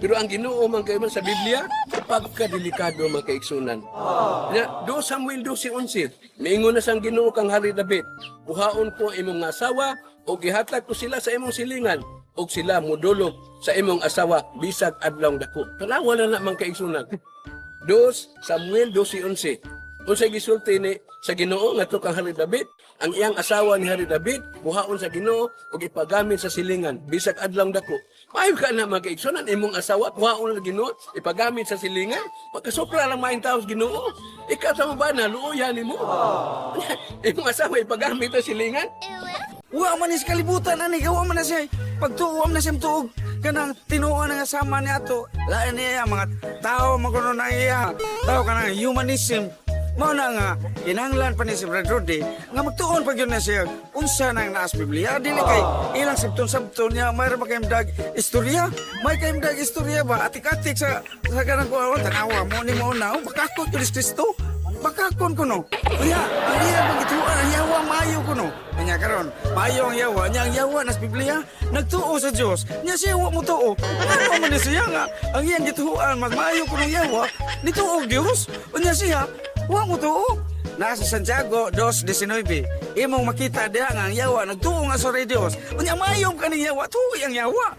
Pero ang Ginoo man kayo man sa Biblia, pagkadelikado man kaigsunan. Do Samuel 12:11, miingon na sang Ginoo kang Hari David, buhaon ko imong asawa o gihatag ko sila sa imong silingan o sila modulog sa imong asawa bisag adlaw dako. Tanawa na man kaigsunan. 2 Samuel 12:11. Unsay gisulti ni sa Ginoo ngadto kang Hari David, ang iyang asawa ni Hari David buhaon sa Ginoo ug ipagamit sa silingan bisag adlaw dako. Maayo ka na magkaigsunan imong asawa buhaon sa Ginoo ipagamit sa silingan, pagkasopra lang maayong taos Ginoo. Ikaw sa ba na luoyan nimo? Imong asawa ipagamit sa silingan? Wa man is kalibutan ani, gawa man na siya. Pagtuo man na siya tuog. Kanang tinuo na nga sama niya to. Lain niya mga tao maguno na iya. Tao kanang humanism. Mao na nga kinahanglan pa ni si Brad Rudy nga magtuon pag yun na siya unsa nang naas Biblia dili kay ilang sabton niya mayroon ba kayong dag istorya ba atik-atik sa kanang ko tanawa mo ni mo na bakakot ko Kristo bakakon ko no uya ang iya pagituan ang yawa maayo ko no nya karon maayo ang yawa nas Biblia nagtuo sa Dios nya siya wa mo tuo ano man ni siya nga ang iyang gituan mas maayo ko ng yawa nituo Dios unya siya wa mo tuo. Nasa Santiago 2:19. Imong makita diha nga ang yawa nagtuo nga sa Dios. Unya mayong kaning yawa tuo ang yawa.